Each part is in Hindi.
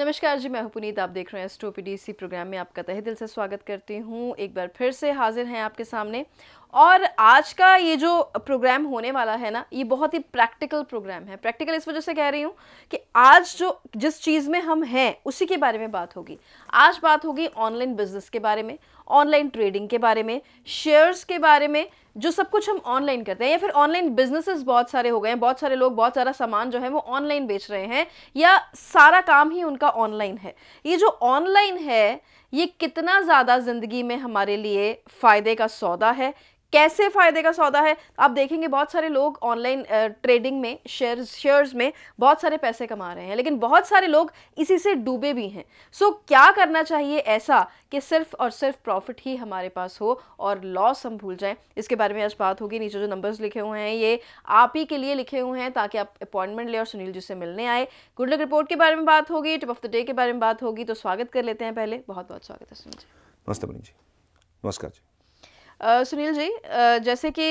नमस्कार जी, मैं हूं पुनीत। आप देख रहे हैं एस्ट्रो प्रोग्राम में आपका तहे दिल से स्वागत करती हूं। एक बार फिर से हाजिर हैं आपके सामने। और आज का ये जो प्रोग्राम होने वाला है ना, ये बहुत ही प्रैक्टिकल प्रोग्राम है। प्रैक्टिकल इस वजह से कह रही हूँ कि आज जो जिस चीज़ में हम हैं उसी के बारे में बात होगी। आज बात होगी ऑनलाइन बिजनेस के बारे में, ऑनलाइन ट्रेडिंग के बारे में, शेयर्स के बारे में, जो सब कुछ हम ऑनलाइन करते हैं, या फिर ऑनलाइन बिजनेसेस बहुत सारे हो गए हैं। बहुत सारे लोग बहुत सारा सामान जो है वो ऑनलाइन बेच रहे हैं, या सारा काम ही उनका ऑनलाइन है। ये जो ऑनलाइन है, ये कितना ज़्यादा ज़िंदगी में हमारे लिए फ़ायदे का सौदा है, कैसे फ़ायदे का सौदा है। आप देखेंगे बहुत सारे लोग ऑनलाइन ट्रेडिंग में, शेयर्स में बहुत सारे पैसे कमा रहे हैं, लेकिन बहुत सारे लोग इसी से डूबे भी हैं। सो क्या करना चाहिए ऐसा कि सिर्फ और सिर्फ प्रॉफिट ही हमारे पास हो और लॉस हम भूल जाएं, इसके बारे में आज बात होगी। नीचे जो नंबर्स लिखे हुए हैं ये आप ही के लिए लिखे हुए हैं, ताकि आप अपॉइंटमेंट लें और सुनील जी से मिलने आए। गुड लक रिपोर्ट के बारे में बात होगी, टिप ऑफ द डे के बारे में बात होगी। तो स्वागत कर लेते हैं। पहले बहुत बहुत स्वागत है सुनील जी। नमस्ते बनी जी। नमस्कार जी। सुनील जी, जैसे कि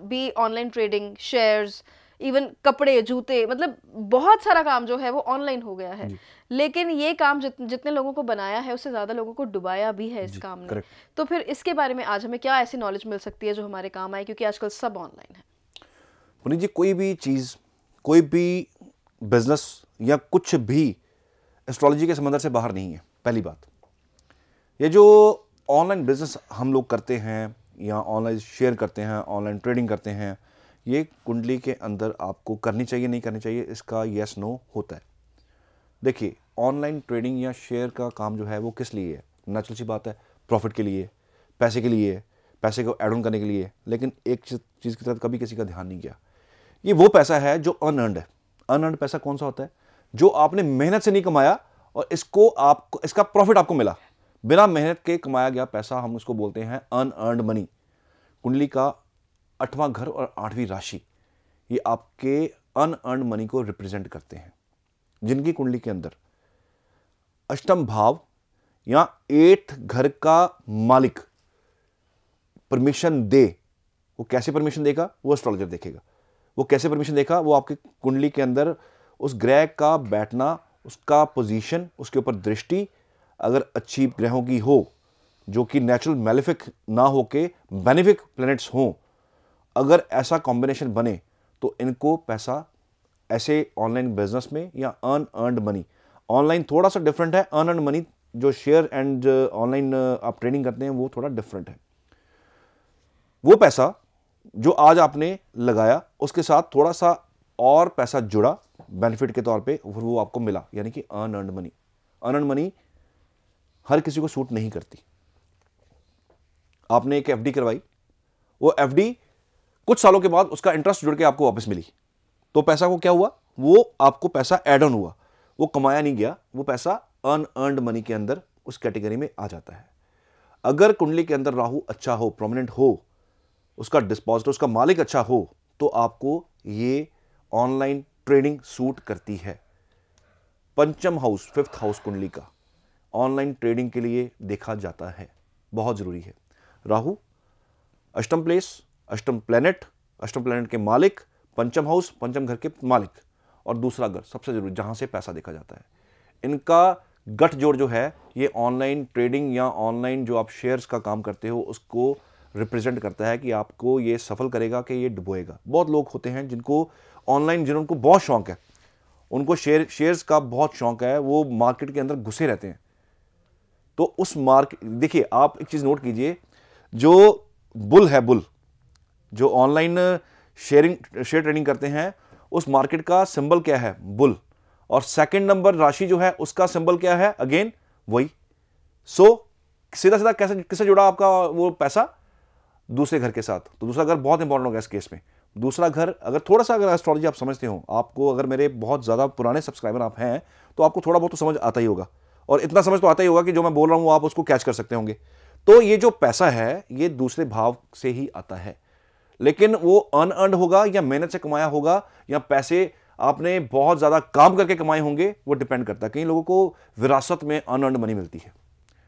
भी ऑनलाइन ट्रेडिंग, शेयर्स, इवन कपड़े, जूते, मतलब बहुत सारा काम जो है वो ऑनलाइन हो गया है। लेकिन ये काम जितने लोगों को बनाया है उससे ज़्यादा लोगों को डुबाया भी है इस काम ने। तो फिर इसके बारे में आज हमें क्या ऐसी नॉलेज मिल सकती है जो हमारे काम आए, क्योंकि आजकल सब ऑनलाइन है। पुनीत जी, कोई भी चीज़, कोई भी बिजनेस या कुछ भी एस्ट्रोलॉजी के समंदर से बाहर नहीं है। पहली बात, ये जो ऑनलाइन बिजनेस हम लोग करते हैं या ऑनलाइन शेयर करते हैं, ऑनलाइन ट्रेडिंग करते हैं, ये कुंडली के अंदर आपको करनी चाहिए नहीं करनी चाहिए, इसका यस नो होता है। देखिए, ऑनलाइन ट्रेडिंग या शेयर का काम जो है वो किस लिए है? नेचुरल सी बात है, प्रॉफिट के लिए, पैसे के लिए, पैसे को ऐड ऑन करने के लिए। लेकिन एक चीज़ की तरफ कभी किसी का ध्यान नहीं गया। ये वो पैसा है जो अनअर्न्ड है। अनअर्न्ड पैसा कौन सा होता है? जो आपने मेहनत से नहीं कमाया और इसका प्रॉफिट आपको मिला। बिना मेहनत के कमाया गया पैसा, हम उसको बोलते हैं अनअर्न्ड मनी। कुंडली का 8वां घर और 8वीं राशि, ये आपके अनअर्न्ड मनी को रिप्रेजेंट करते हैं। जिनकी कुंडली के अंदर अष्टम भाव या 8th घर का मालिक परमिशन दे, वो कैसे परमिशन देगा वो एस्ट्रोलॉजर देखेगा। वो कैसे परमिशन देगा? वो आपकी कुंडली के अंदर उस ग्रह का बैठना, उसका पोजीशन, उसके ऊपर दृष्टि अगर अच्छी ग्रहों की हो, जो कि नेचुरल मैलेफिक ना हो के बेनिफिक प्लैनेट्स हों, अगर ऐसा कॉम्बिनेशन बने तो इनको पैसा ऐसे ऑनलाइन बिजनेस में या अनअर्न्ड मनी, ऑनलाइन थोड़ा सा डिफरेंट है, अनअर्न्ड मनी जो शेयर एंड ऑनलाइन आप ट्रेडिंग करते हैं वो थोड़ा डिफरेंट है। वो पैसा जो आज आपने लगाया उसके साथ थोड़ा सा और पैसा जुड़ा बेनिफिट के तौर पे, वो आपको मिला, यानी कि अनअर्न्ड मनी। अनअर्न्ड मनी हर किसी को सूट नहीं करती। आपने एक एफडी करवाई, वो एफडी कुछ सालों के बाद उसका इंटरेस्ट जुड़ के आपको वापस मिली, तो पैसा को क्या हुआ? वो आपको पैसा एड ऑन हुआ, वो कमाया नहीं गया, वो पैसा अनअर्न्ड मनी के अंदर उस कैटेगरी में आ जाता है। अगर कुंडली के अंदर राहु अच्छा हो, प्रोमिनेंट हो, उसका डिस्पोजिटर, उसका मालिक अच्छा हो, तो आपको ये ऑनलाइन ट्रेडिंग सूट करती है। पंचम हाउस, 5th हाउस कुंडली का ऑनलाइन ट्रेडिंग के लिए देखा जाता है, बहुत जरूरी है। राहु अष्टम प्लेस, अष्टम प्लैनेट के मालिक, पंचम हाउस, पंचम घर के मालिक, और दूसरा घर सबसे जरूरी जहां से पैसा देखा जाता है। इनका गठ जोड़ जो है, ये ऑनलाइन ट्रेडिंग या ऑनलाइन जो आप शेयर्स का काम करते हो उसको रिप्रेजेंट करता है कि आपको ये सफल करेगा कि ये डुबोएगा। बहुत लोग होते हैं जिनको ऑनलाइन, जिनको बहुत शौक है, उनको शेयर्स का बहुत शौक है, वो मार्केट के अंदर घुसे रहते हैं। तो उस मार्केट, देखिए आप एक चीज नोट कीजिए, जो बुल है, बुल जो ऑनलाइन शेयर ट्रेडिंग करते हैं, उस मार्केट का सिंबल क्या है? बुल। और सेकंड नंबर राशि जो है उसका सिंबल क्या है? अगेन वही। सो सीधा सीधा कैसे किससे जुड़ा आपका वो पैसा? दूसरे घर के साथ। तो दूसरा घर बहुत इंपॉर्टेंट होगा इस केस में। दूसरा घर, अगर थोड़ा सा अगर एस्ट्रोलॉजी आप समझते हो, आपको अगर मेरे बहुत ज़्यादा पुराने सब्सक्राइबर आप हैं तो आपको थोड़ा बहुत तो समझ आता ही होगा, और इतना समझ तो आता ही होगा कि जो मैं बोल रहा हूँ आप उसको कैच कर सकते होंगे। तो ये जो पैसा है ये दूसरे भाव से ही आता है, लेकिन वो अनअर्न्ड होगा या मेहनत से कमाया होगा या पैसे आपने बहुत ज़्यादा काम करके कमाए होंगे, वो डिपेंड करता है। कई लोगों को विरासत में अनअर्न्ड मनी मिलती है,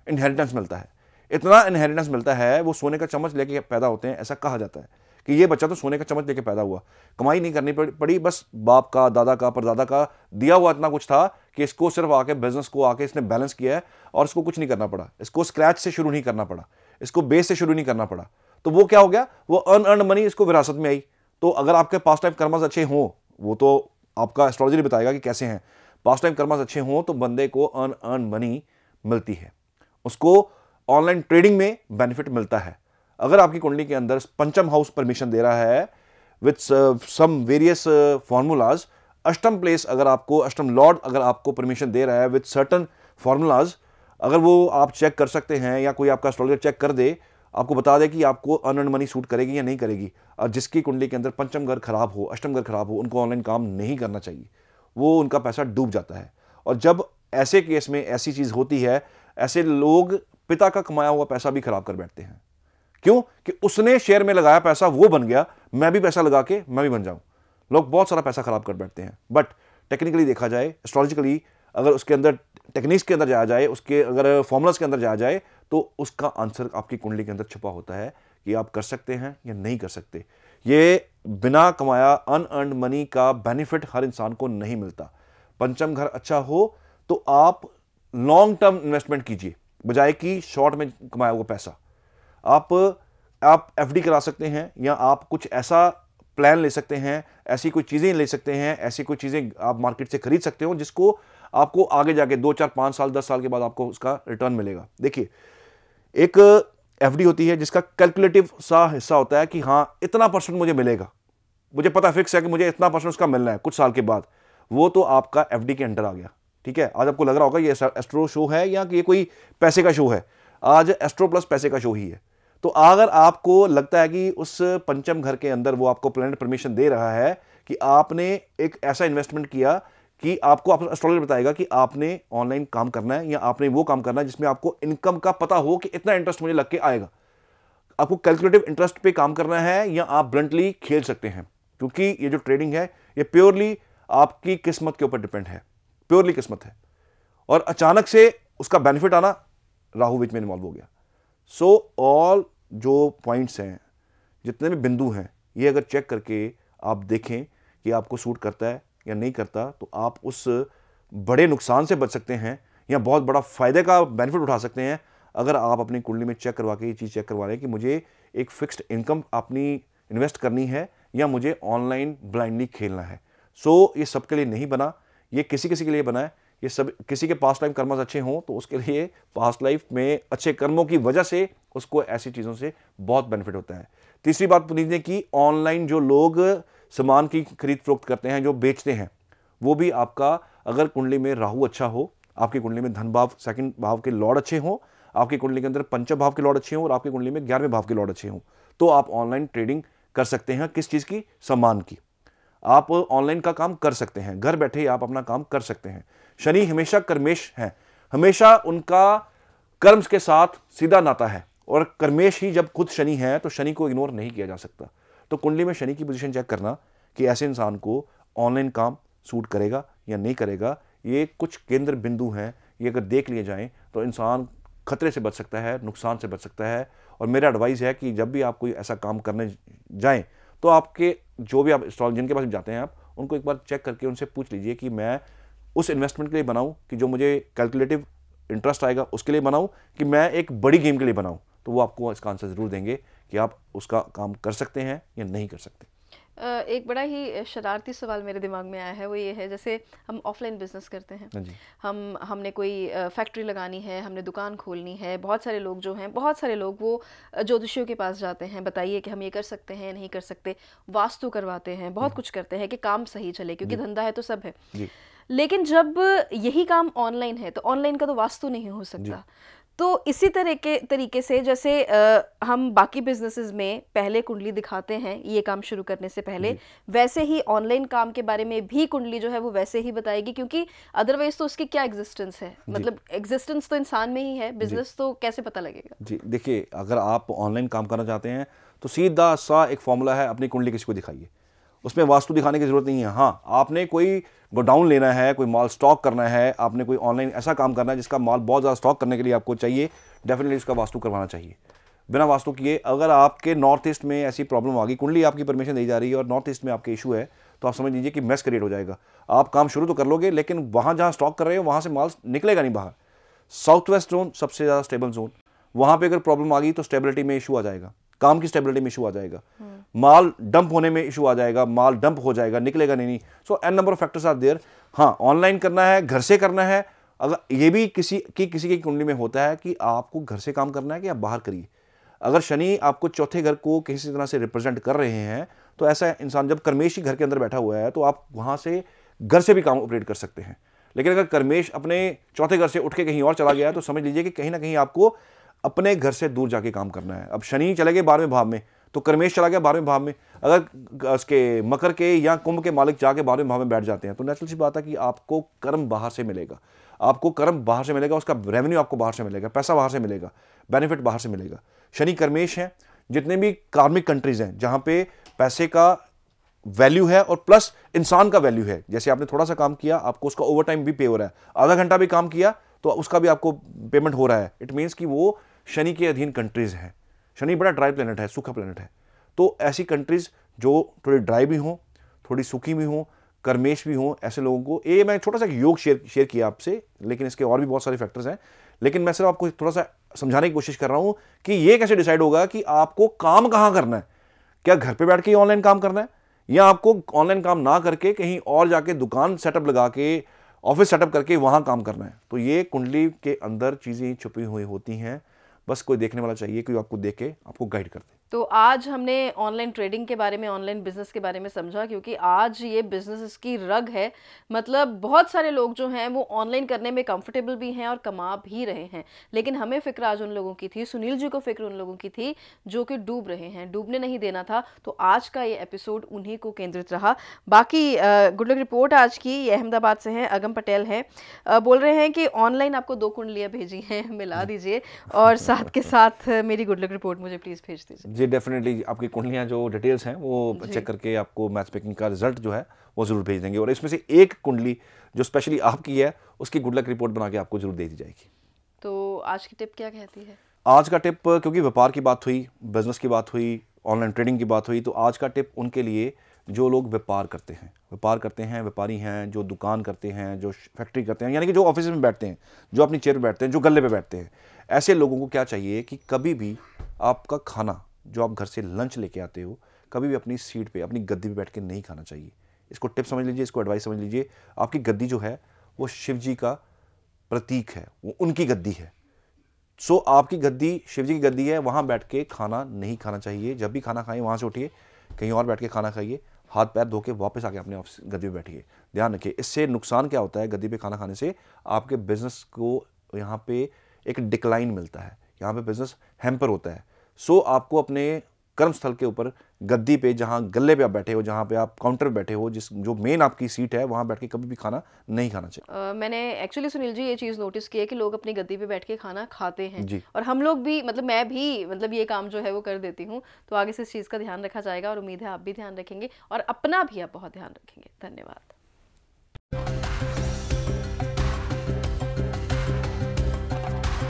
इनहेरिटेंस मिलता है। इतना इनहेरिटेंस मिलता है, वो सोने का चम्मच लेके पैदा होते हैं, ऐसा कहा जाता है कि ये बच्चा तो सोने का चम्मच लेके पैदा हुआ, कमाई नहीं करनी पड़ी, बस बाप का, दादा का, परदादा का दिया हुआ इतना कुछ था कि इसको सिर्फ आके बिजनेस को आके इसने बैलेंस किया है और इसको कुछ नहीं करना पड़ा, इसको स्क्रैच से शुरू नहीं करना पड़ा, इसको बेस से शुरू नहीं करना पड़ा। तो वो क्या हो गया, वो अनअर्न्ड मनी इसको विरासत में आई। तो अगर आपके पास्ट लाइफ कर्मस अच्छे हों, वो तो आपका एस्ट्रोलॉजी बताएगा कि कैसे हैं, पास्ट टाइम कर्मस अच्छे हों तो बंदे को अनअर्न्ड मनी मिलती है, उसको ऑनलाइन ट्रेडिंग में बेनिफिट मिलता है। अगर आपकी कुंडली के अंदर पंचम हाउस परमिशन दे रहा है विथ सम वेरियस फॉर्मूलाज, अष्टम प्लेस अगर आपको, अष्टम लॉर्ड अगर आपको परमिशन दे रहा है विथ सर्टन फॉर्मूलाज, अगर वो आप चेक कर सकते हैं या कोई आपका एस्ट्रोलॉजर चेक कर दे, आपको बता दे कि आपको अनअर्न्ड मनी सूट करेगी या नहीं करेगी। और जिसकी कुंडली के अंदर पंचम घर खराब हो, अष्टम घर खराब हो, उनको ऑनलाइन काम नहीं करना चाहिए, वो उनका पैसा डूब जाता है। और जब ऐसे केस में ऐसी चीज होती है, ऐसे लोग पिता का कमाया हुआ पैसा भी खराब कर बैठते हैं। क्यों? कि उसने शेयर में लगाया पैसा, वो बन गया, मैं भी पैसा लगा के मैं भी बन जाऊं। लोग बहुत सारा पैसा खराब कर बैठते हैं। बट टेक्निकली देखा जाए, एस्ट्रोलॉजिकली अगर उसके अंदर टेक्निक्स के अंदर जाया जाए, उसके अगर फॉर्मूलाज के अंदर जाया जाए, तो उसका आंसर आपकी कुंडली के अंदर छुपा होता है कि आप कर सकते हैं या नहीं कर सकते। ये बिना कमाया अनअर्न्ड मनी का बेनिफिट हर इंसान को नहीं मिलता। पंचम घर अच्छा हो तो आप लॉन्ग टर्म इन्वेस्टमेंट कीजिए, बजाय कि शॉर्ट में कमाया हुआ पैसा। आप एफडी करा सकते हैं, या आप कुछ ऐसा प्लान ले सकते हैं, ऐसी कोई चीजें ले सकते हैं, ऐसी कोई चीजें आप मार्केट से खरीद सकते हो जिसको आपको आगे जाके 2, 4, 5 साल 10 साल के बाद आपको उसका रिटर्न मिलेगा। देखिए, एक एफडी होती है जिसका कैलकुलेटिव सा हिस्सा होता है कि हाँ इतना परसेंट मुझे मिलेगा, मुझे पता फिक्स है कि मुझे इतना परसेंट उसका मिलना है कुछ साल के बाद, वो तो आपका एफडी के अंडर आ गया। ठीक है, आज आपको लग रहा होगा ये एस्ट्रो शो है या कि ये कोई पैसे का शो है, आज एस्ट्रो प्लस पैसे का शो ही है। तो अगर आपको लगता है कि उस पंचम घर के अंदर वो आपको प्लैनेट परमिशन दे रहा है कि आपने एक ऐसा इन्वेस्टमेंट किया कि आपको एस्ट्रोलॉजर बताएगा कि आपने ऑनलाइन काम करना है या आपने वो काम करना है जिसमें आपको इनकम का पता हो कि इतना इंटरेस्ट मुझे लग के आएगा, आपको कैलकुलेटिव इंटरेस्ट पे काम करना है, या आप ब्लंटली खेल सकते हैं। क्योंकि ये जो ट्रेडिंग है ये प्योरली आपकी किस्मत के ऊपर डिपेंड है, प्योरली किस्मत है। और अचानक से उसका बेनिफिट आना, राहु बीच में इन्वॉल्व हो गया। सो ऑल जो पॉइंट्स हैं, जितने भी बिंदु हैं, ये अगर चेक करके आप देखें कि आपको सूट करता है या नहीं करता, तो आप उस बड़े नुकसान से बच सकते हैं या बहुत बड़ा फायदे का बेनिफिट उठा सकते हैं अगर आप अपनी कुंडली में चेक करवा के ये चीज़ चेक करवा रहे हैं कि मुझे एक फिक्स्ड इनकम अपनी इन्वेस्ट करनी है या मुझे ऑनलाइन ब्लाइंडली खेलना है। सो ये सबके लिए नहीं बना, ये किसी किसी के लिए बना है। ये सब किसी के पास्ट लाइफ कर्मस अच्छे हों तो उसके लिए पास्ट लाइफ में अच्छे कर्मों की वजह से उसको ऐसी चीज़ों से बहुत बेनिफिट होता है। तीसरी बात पुनीत ने की, ऑनलाइन जो लोग सामान की खरीद फरोख्त करते हैं, जो बेचते हैं, वो भी आपका अगर कुंडली में राहु अच्छा हो, आपकी कुंडली में धन भाव सेकंड भाव के लॉर्ड अच्छे हों, आपकी कुंडली के अंदर पंचम भाव के लॉर्ड अच्छे हों और आपकी कुंडली में 11वें भाव के लॉर्ड अच्छे हों, तो आप ऑनलाइन ट्रेडिंग कर सकते हैं। किस चीज़ की? सामान की। आप ऑनलाइन का काम कर सकते हैं, घर बैठे ही आप अपना काम कर सकते हैं। शनि हमेशा कर्मेश हैं, हमेशा उनका कर्म्स के साथ सीधा नाता है, और कर्मेश ही जब खुद शनि है तो शनि को इग्नोर नहीं किया जा सकता। तो कुंडली में शनि की पोजीशन चेक करना कि ऐसे इंसान को ऑनलाइन काम सूट करेगा या नहीं करेगा, ये कुछ केंद्र बिंदु हैं, ये अगर देख लिए जाएं तो इंसान खतरे से बच सकता है, नुकसान से बच सकता है। और मेरा एडवाइस है कि जब भी आप कोई ऐसा काम करने जाएं तो आपके जो भी आप जिनके पास जाते हैं आप उनको एक बार चेक करके उनसे पूछ लीजिए कि मैं उस इन्वेस्टमेंट के लिए बनाऊं कि जो मुझे कैलकुलेटिव इंटरेस्ट आएगा उसके लिए बनाऊं, कि मैं एक बड़ी गेम के लिए बनाऊं। तो वो आपको इसका आंसर ज़रूर देंगे कि आप उसका काम कर सकते हैं या नहीं कर सकते। एक बड़ा ही शरारती सवाल मेरे दिमाग में आया है, वो ये है, जैसे हम ऑफलाइन बिजनेस करते हैं, हमने कोई फैक्ट्री लगानी है, हमने दुकान खोलनी है, बहुत सारे लोग जो हैं, बहुत सारे लोग वो ज्योतिषियों के पास जाते हैं, बताइए कि हम ये कर सकते हैं नहीं कर सकते, वास्तु करवाते हैं, बहुत कुछ करते हैं कि काम सही चले, क्योंकि धंधा है तो सब है। लेकिन जब यही काम ऑनलाइन है तो ऑनलाइन का तो वास्तु नहीं हो सकता। तो इसी तरीके से जैसे हम बाकी बिजनेसेस में पहले कुंडली दिखाते हैं ये काम शुरू करने से पहले, वैसे ही ऑनलाइन काम के बारे में भी कुंडली जो है वो वैसे ही बताएगी, क्योंकि अदरवाइज तो उसकी क्या एग्जिस्टेंस है, मतलब एग्जिस्टेंस तो इंसान में ही है, बिजनेस तो कैसे पता लगेगा। जी देखिए, अगर आप ऑनलाइन काम करना चाहते हैं तो सीधा सा एक फॉर्मूला है, अपनी कुंडली किसी को दिखाइए, उसमें वास्तु दिखाने की जरूरत नहीं है। हाँ, आपने कोई गोडाउन लेना है, कोई माल स्टॉक करना है, आपने कोई ऑनलाइन ऐसा काम करना है जिसका माल बहुत ज़्यादा स्टॉक करने के लिए आपको चाहिए, डेफिनेटली उसका वास्तु करवाना चाहिए। बिना वास्तु किए। अगर आपके नॉर्थ ईस्ट में ऐसी प्रॉब्लम आ गई, कुंडली आपकी परमिशन दी जा रही है और नॉर्थ ईस्ट में आपके इशू है, तो आप समझ लीजिए कि मेस क्रिएट हो जाएगा। आप काम शुरू तो कर लोगे, लेकिन वहाँ जहाँ स्टॉक कर रहे हो वहाँ से माल निकलेगा नहीं बाहर। साउथ वेस्ट जोन सबसे ज़्यादा स्टेबल जोन, वहाँ पे अगर प्रॉब्लम आ गई तो स्टेबिलिटी में इशू आ जाएगा, काम की स्टेबिलिटी में इशू आ जाएगा, माल डंप होने में इशू आ जाएगा, माल डंप हो जाएगा, निकलेगा नहीं। So an number of factors are there. हाँ, ऑनलाइन करना है, घर से करना है। अगर ये भी किसी की कुंडली में होता है कि आपको घर से काम करना है कि आप बाहर करिए। अगर शनि आपको चौथे घर को किसी तरह से रिप्रेजेंट कर रहे हैं, तो ऐसा इंसान, जब कर्मेश ही घर के अंदर बैठा हुआ है, तो आप वहाँ से घर से भी काम ऑपरेट कर सकते हैं। लेकिन अगर कर्मेश अपने चौथे घर से उठ के कहीं और चला गया है, तो समझ लीजिए कि कहीं ना कहीं आपको अपने घर से दूर जाके काम करना है। अब शनि चले गए 12वें भाव में, तो कर्मेश चला गया 12वें भाव में। अगर उसके मकर के या कुंभ के मालिक जाके 12वें भाव में बैठ जाते हैं, तो नेचुरल सी बात है कि आपको कर्म बाहर से मिलेगा, आपको कर्म बाहर से मिलेगा, उसका रेवेन्यू आपको बाहर से मिलेगा, पैसा बाहर से मिलेगा, बेनिफिट बाहर से मिलेगा। शनि कर्मेश है। जितने भी कार्मिक कंट्रीज हैं जहां पे पैसे का वैल्यू है और प्लस इंसान का वैल्यू है, जैसे आपने थोड़ा सा काम किया, आपको उसका ओवर टाइम भी पे हो रहा है, आधा घंटा भी काम किया तो उसका भी आपको पेमेंट हो रहा है। इट मीन्स कि वो शनि के अधीन कंट्रीज हैं। शनि बड़ा ड्राई प्लेनेट है, सूखा प्लेनेट है। तो ऐसी कंट्रीज जो थोड़ी ड्राई भी हों, थोड़ी सूखी भी हों, कर्मेश भी हों, ऐसे लोगों को, ये मैं छोटा सा योग शेयर किया आपसे, लेकिन इसके और भी बहुत सारे फैक्टर्स हैं। लेकिन मैं सिर्फ आपको थोड़ा सा समझाने की कोशिश कर रहा हूं कि ये कैसे डिसाइड होगा कि आपको काम कहां करना है। क्या घर पे बैठ के ऑनलाइन काम करना है, या आपको ऑनलाइन काम ना करके कहीं और जाके दुकान सेटअप लगा के, ऑफिस सेटअप करके वहां काम करना है। तो ये कुंडली के अंदर चीजें छुपी हुई होती हैं, बस कोई देखने वाला चाहिए, कोई आपको देख के आपको गाइड कर दे। तो आज हमने ऑनलाइन ट्रेडिंग के बारे में, ऑनलाइन बिजनेस के बारे में समझा, क्योंकि आज ये बिजनेस की रग है। मतलब बहुत सारे लोग जो हैं वो ऑनलाइन करने में कंफर्टेबल भी हैं और कमा भी रहे हैं। लेकिन हमें फिक्र आज उन लोगों की थी, सुनील जी को फिक्र उन लोगों की थी जो कि डूब रहे हैं, डूबने नहीं देना था। तो आज का ये एपिसोड उन्हीं को केंद्रित रहा। बाकी गुड लक रिपोर्ट आज की, ये अहमदाबाद से हैं, अगम पटेल हैं, बोल रहे हैं कि ऑनलाइन आपको 2 कुंडलियाँ भेजी हैं, मिला दीजिए, और साथ के साथ मेरी गुड लक रिपोर्ट मुझे प्लीज़ भेज दीजिए। जी डेफिनेटली, आपकी कुंडलियाँ जो डिटेल्स हैं वो चेक करके आपको मैच मेकिंग का रिजल्ट जो है वो जरूर भेज देंगे, और इसमें से एक कुंडली जो स्पेशली आपकी है उसकी गुड लक रिपोर्ट बना के आपको जरूर दे दी जाएगी। तो आज की टिप क्या कहती है? आज का टिप, क्योंकि व्यापार की बात हुई, बिजनेस की बात हुई, ऑनलाइन ट्रेडिंग की बात हुई, तो आज का टिप उनके लिए जो लोग व्यापार करते हैं, व्यापारी हैं, जो दुकान करते हैं, जो फैक्ट्री करते हैं, यानी कि जो ऑफिस में बैठते हैं, जो अपनी चेयर पर बैठते हैं, जो गल्ले पे बैठते हैं, ऐसे लोगों को क्या चाहिए कि कभी भी आपका खाना जो आप घर से लंच लेके आते हो, कभी भी अपनी सीट पे, अपनी गद्दी पे बैठ के नहीं खाना चाहिए। इसको टिप समझ लीजिए, इसको एडवाइस समझ लीजिए। आपकी गद्दी जो है वो शिव जी का प्रतीक है, वो उनकी गद्दी है। सो आपकी गद्दी शिव जी की गद्दी है, वहां बैठ के खाना नहीं खाना चाहिए। जब भी खाना खाएं वहां से उठिए, कहीं और बैठ के खाना खाइए, हाथ पैर धो के वापस आके अपने ऑफिस गद्दी पे बैठिए। ध्यान रखिए, इससे नुकसान क्या होता है, गद्दी पे खाना खाने से आपके बिजनेस को यहाँ पे एक डिक्लाइन मिलता है, यहाँ पे बिजनेस हैम्पर होता है। सो आपको अपने कर्मस्थल के ऊपर गद्दी पे, जहाँ गल्ले पे आप बैठे हो, जहाँ पे आप काउंटर पे बैठे हो, जो मेन आपकी सीट है, वहाँ बैठ के कभी भी खाना नहीं खाना चाहिए। मैंने एक्चुअली सुनील जी ये चीज़ नोटिस की है कि लोग अपनी गद्दी पे बैठ के खाना खाते हैं जी। और हम लोग भी, मतलब मैं भी, मतलब ये काम जो है वो कर देती हूँ। तो आगे से इस चीज़ का ध्यान रखा जाएगा और उम्मीद है आप भी ध्यान रखेंगे और अपना भी आप बहुत ध्यान रखेंगे। धन्यवाद।